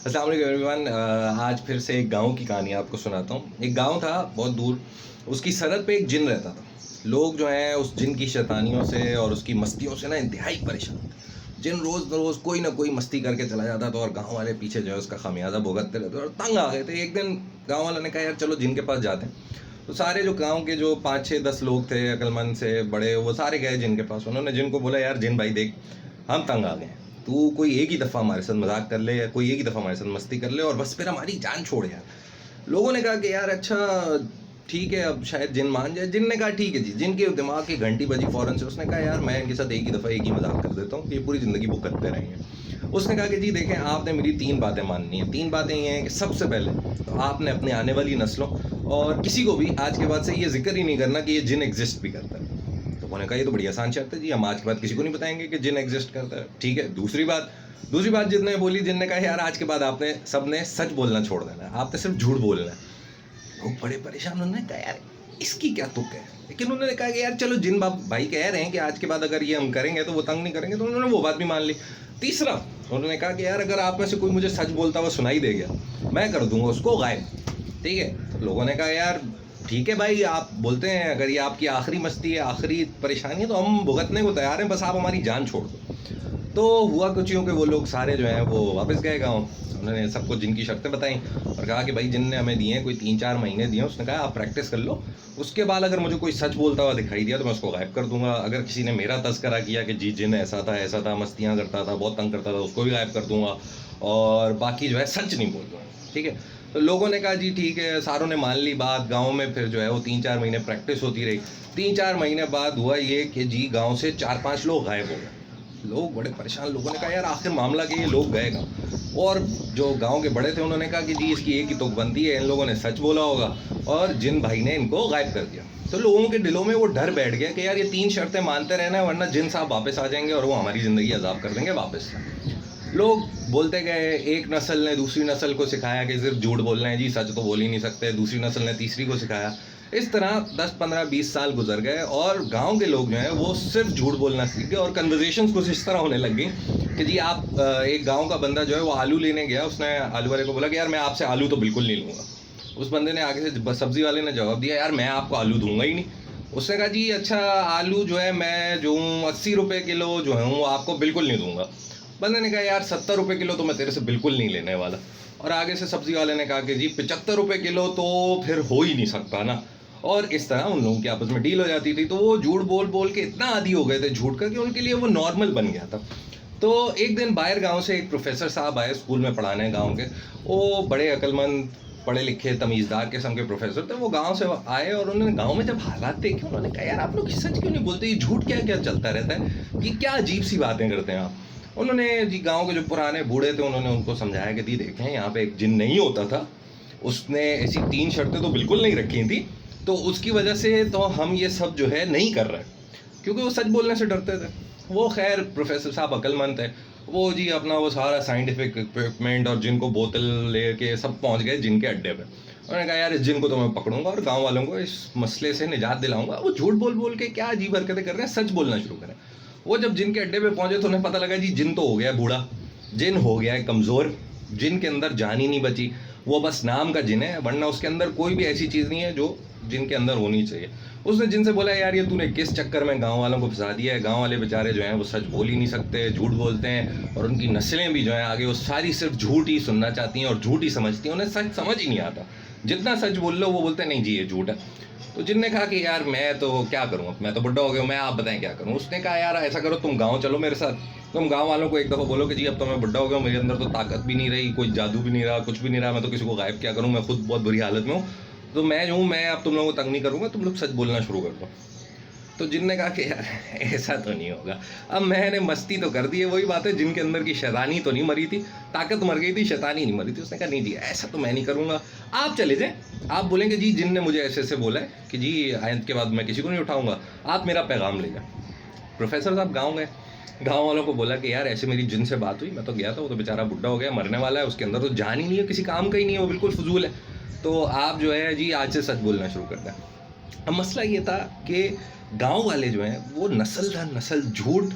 अस्सलाम वालेकुम एवरीवन। आज फिर से एक गाँव की कहानी आपको सुनाता हूँ। एक गाँव था बहुत दूर, उसकी सरहद पे एक जिन रहता था। लोग जो हैं उस जिन की शैतानियों से और उसकी मस्तियों से ना इंतहाई परेशान थे। जिन रोज़ कोई ना कोई मस्ती करके चला जाता था और गाँव वाले पीछे जो है उसका खामियाज़ा भुगतते रहते और तंग आ गए थे। एक दिन गाँव वालों ने कहा यार चलो जिन के पास जाते हैं। तो सारे जो गाँव के जो 5, 6, 10 लोग थे अक्लमंद से बड़े, वो सारे गए जिन के पास। उन्होंने जिन को बोला यार जिन भाई देख, हम तंग आ गए हैं। तू कोई एक ही दफ़ा हमारे साथ मज़ाक कर ले या कोई एक ही दफ़ा हमारे साथ मस्ती कर ले और बस फिर हमारी जान छोड़ यार। लोगों ने कहा कि यार अच्छा ठीक है, अब शायद जिन मान जाए। जिन ने कहा ठीक है जी। जिन के दिमाग की घंटी बजी फ़ौरन से, उसने कहा यार मैं इनके साथ एक ही दफ़ा एक ही मज़ाक कर देता हूँ, ये पूरी ज़िंदगी भुगतते रहेंगे। उसने कहा कि जी देखें, आपने मेरी 3 बातें माननी हैं। 3 बातें ये हैं कि सबसे पहले तो आपने अपने आने वाली नस्लों और किसी को भी आज के बाद से ये ज़िक्र ही नहीं करना कि ये जिन एग्ज़िस्ट भी करता है। तो उन्होंने कहा ये तो बड़ी आसान शर्त है जी, हम आज के बाद किसी को नहीं बताएँगे कि जिन एग्ज़िस्ट करता है। ठीक है, दूसरी बात जिनने बोली, जिनने कहा यार आज के बाद आपने सबने सच बोलना छोड़ देना है, आपने सिर्फ़ झूठ बोलना है। लोग बड़े परेशान, उन्होंने कहा यार इसकी क्या तुक है? लेकिन उन्होंने कहा कि यार चलो जिन भाई कह रहे हैं कि आज के बाद अगर ये हम करेंगे तो वो तंग नहीं करेंगे, तो उन्होंने वो बात भी मान ली। तीसरा, उन्होंने कहा कि यार अगर आप में से कोई मुझे सच बोलता हुआ सुनाई दे गया, मैं कर दूँगा उसको गायब। ठीक है? तो लोगों ने कहा यार ठीक है भाई, आप बोलते हैं अगर ये आपकी आखिरी मस्ती है, आखिरी परेशानी है, तो हम भुगतने को तैयार हैं, बस आप हमारी जान छोड़ दो। तो हुआ कुछ यूँ कि वो लोग सारे जो हैं वो वापस गए गाँव। उन्होंने सबको जिनकी शर्तें बताई और कहा कि भाई जिन ने हमें दिए हैं, कोई 3-4 महीने दिए हैं। उसने कहा आप प्रैक्टिस कर लो, उसके बाद अगर मुझे कोई सच बोलता हुआ दिखाई दिया तो मैं उसको गायब कर दूँगा। अगर किसी ने मेरा तज़किरा किया कि जी जिन ऐसा था, मस्तियाँ करता था, बहुत तंग करता था, उसको भी गायब कर दूँगा और बाकी जो है सच नहीं बोलूँगा। ठीक है? तो लोगों ने कहा जी ठीक है, सारों ने मान ली बात। गाँव में फिर जो है वो 3-4 महीने प्रैक्टिस होती रही। 3-4 महीने बाद हुआ ये कि जी गाँव से 4-5 लोग गायब हो गए। लोग बड़े परेशान, लोगों ने कहा यार आखिर मामला क्या, ये लोग गए कहाँ? और जो गाँव के बड़े थे उन्होंने कहा कि जी इसकी एक ही तुक बनती है, इन लोगों ने सच बोला होगा और जिन भाई ने इनको गायब कर दिया। तो लोगों के दिलों में वो डर बैठ गया कि यार ये 3 शर्तें मानते रहना है, वरना जिन साहब वापस आ जाएँगे और वो हमारी ज़िंदगी अज़ाब कर देंगे वापस से। लोग बोलते गए, एक नस्ल ने दूसरी नस्ल को सिखाया कि सिर्फ झूठ बोलना है जी, सच तो बोल ही नहीं सकते। दूसरी नस्ल ने तीसरी को सिखाया। इस तरह 10, 15, 20 साल गुजर गए और गांव के लोग जो हैं वो सिर्फ झूठ बोलना सीख गए और कन्वर्सेशंस कुछ इस तरह होने लग गई कि जी आप एक गांव का बंदा जो है वो आलू लेने गया। उसने आलू वाले को बोला कि यार मैं आपसे आलू तो बिल्कुल नहीं लूँगा। उस बंदे ने आगे से सब्जी वाले ने जवाब दिया यार मैं आपको आलू दूंगा ही नहीं। उसने कहा जी अच्छा, आलू जो है मैं जो हूँ 80 रुपये किलो जो है वो आपको बिल्कुल नहीं दूंगा। बंदे ने कहा यार 70 रुपये किलो तो मैं तेरे से बिल्कुल नहीं लेने वाला। और आगे से सब्जी वाले ने कहा कि जी 75 रुपये किलो तो फिर हो ही नहीं सकता ना। और इस तरह उन लोगों की आपस में डील हो जाती थी। तो वो झूठ बोल बोल के इतना आदी हो गए थे झूठ का कि उनके लिए वो नॉर्मल बन गया था। तो एक दिन बाहर गांव से एक प्रोफेसर साहब आए स्कूल में पढ़ाने गांव के। वो बड़े अक्लमंद, पढ़े लिखे, तमीज़दार किस्म के प्रोफेसर थे। वो गांव से आए और उन्होंने गांव में जब हालात देखे, उन्होंने कहा यार आप लोग सच क्यों नहीं बोलते, ये झूठ क्या क्या चलता रहता है, ये क्या अजीब सी बातें करते हैं आप। उन्होंने जी गांव के जो पुराने बूढ़े थे उन्होंने उनको समझाया कि दी देखें यहाँ पे एक जिन नहीं होता था, उसने ऐसी 3 शर्तें तो बिल्कुल नहीं रखी थी, तो उसकी वजह से तो हम ये सब जो है नहीं कर रहे, क्योंकि वो सच बोलने से डरते थे। वो खैर प्रोफेसर साहब अक्लमंद थे। वो जी अपना वो सारा साइंटिफिक इक्विपमेंट और जिनको बोतल लेके सब पहुंच गए जिन के अड्डे पे। उन्होंने कहा यार इस जिन को तो मैं पकड़ूंगा और गांव वालों को इस मसले से निजात दिलाऊंगा। वो झूठ बोल बोल के क्या अजीब हरकतें कर रहे हैं, सच बोलना शुरू करें। वो जब जिन के अड्डे पे पहुंचे तो उन्हें पता लगा जी जिन तो हो गया है बूढ़ा, जिन हो गया है कमज़ोर, जिन के अंदर जान ही नहीं बची। वो बस नाम का जिन है, वरना उसके अंदर कोई भी ऐसी चीज़ नहीं है जो जिनके अंदर होनी चाहिए। उसने जिनसे बोला यार ये तूने किस चक्कर में गांव वालों को फंसा दिया है। गांव वाले बेचारे जो हैं वो सच बोल ही नहीं सकते, झूठ बोलते हैं और उनकी नस्लें भी जो हैं आगे वो सारी सिर्फ झूठ ही सुनना चाहती हैं और झूठ ही समझती हैं, उन्हें सच समझ ही नहीं आता। जितना सच बोल लो वो बोलते हैं नहीं जी ये झूठ है। तो जिनने कहा कि यार मैं तो क्या करूँ, मैं तो बुढ़ा हो गया, मैं आप बताएं क्या करूँ। उसने कहा यार ऐसा करो, तुम गाँव चलो मेरे साथ। तुम गाँव वालों को एक दफ़ा बोलो कि जी अब तो मैं बुढ़ा हो गया हूँ, मेरे अंदर तो ताकत भी नहीं रही, कोई जादू भी नहीं रहा, कुछ भी नहीं रहा, मैं तो किसी को गायब क्या करूँ, मैं खुद बहुत बुरी हालत में हूँ। तो मैं जो हूँ, मैं अब तुम लोगों को तंग नहीं करूँगा, तुम लोग सच बोलना शुरू कर दो। तो जिनने कहा कि यार ऐसा तो नहीं होगा। अब मैंने मस्ती तो कर दी है, वही बात है जिनके अंदर की शैतानी तो नहीं मरी थी, ताकत मर गई थी, शैतानी नहीं मरी थी। उसने कहा नहीं जी ऐसा तो मैं नहीं करूँगा। आप चले जाएँ, आप बोलेंगे जी जिन ने मुझे ऐसे ऐसे बोला है कि जी आइंद के बाद मैं किसी को नहीं उठाऊँगा, आप मेरा पैगाम ले जाएँ। प्रोफेसर साहब गाँव गए, गाँव वालों को बोला कि यार ऐसे मेरी जिन से बात हुई, मैं तो गया था, वो तो बेचारा बुढ़ा हो गया, मरने वाला है, उसके अंदर तो जान ही नहीं है, किसी काम का ही नहीं है, वो बिल्कुल फजूल है। तो आप जो है जी आज से सच बोलना शुरू कर दें। अब मसला ये था कि गांव वाले जो हैं वो नस्ल दर नस्ल झूठ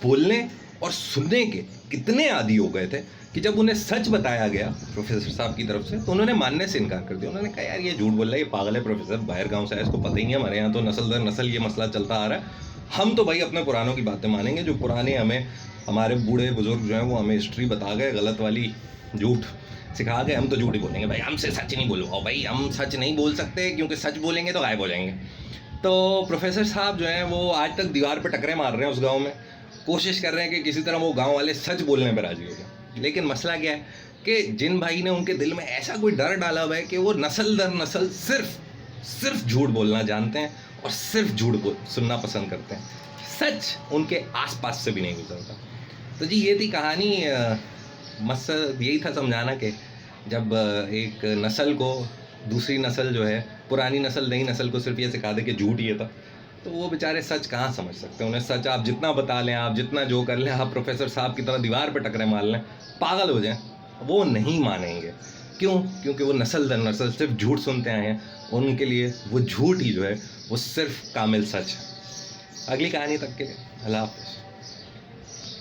बोलने और सुनने के कितने आदी हो गए थे कि जब उन्हें सच बताया गया प्रोफेसर साहब की तरफ से तो उन्होंने मानने से इनकार कर दिया। उन्होंने कहा यार ये झूठ बोल रहा है, ये पागल है प्रोफेसर, बाहर गांव से है, इसको पता ही नहीं है, हमारे यहाँ तो नस्ल दर नस्ल ये मसला चलता आ रहा है। हम तो भाई अपने पुरानों की बातें मानेंगे, जो पुराने हमें हमारे बूढ़े बुजुर्ग जो हैं वो हमें हिस्ट्री बता गए, गलत वाली झूठ सिखा गए, हम तो झूठ ही बोलेंगे भाई, हमसे सच नहीं बोलो भाई, हम सच नहीं बोल सकते क्योंकि सच बोलेंगे तो गायब हो जाएंगे। तो प्रोफेसर साहब जो हैं वो आज तक दीवार पर टकरे मार रहे हैं उस गांव में, कोशिश कर रहे हैं कि किसी तरह वो गांव वाले सच बोलने पर राजी हो जाए। लेकिन मसला क्या है कि जिन भाई ने उनके दिल में ऐसा कोई डर डाला हुआ है कि वो नस्ल दर नस्ल सिर्फ झूठ बोलना जानते हैं और सिर्फ झूठ सुनना पसंद करते हैं, सच उनके आसपास से भी नहीं गुजरता। तो जी ये थी कहानी। मकसद यही था समझाना कि जब एक नस्ल को दूसरी नस्ल जो है, पुरानी नस्ल नई नस्ल को सिर्फ ये सिखा दे कि झूठ ये था, तो वो बेचारे सच कहाँ समझ सकते हैं। उन्हें सच आप जितना बता लें, आप जितना जो कर लें, आप प्रोफेसर साहब की तरह दीवार पर टकरे मार लें, पागल हो जाएं, वो नहीं मानेंगे। क्यों? क्योंकि वो नस्ल दर नस्ल सिर्फ झूठ सुनते आए हैं, उनके लिए वो झूठ ही जो है वो सिर्फ कामिल सच है। अगली कहानी तक के लिए अल्लाह हाफ़िज़।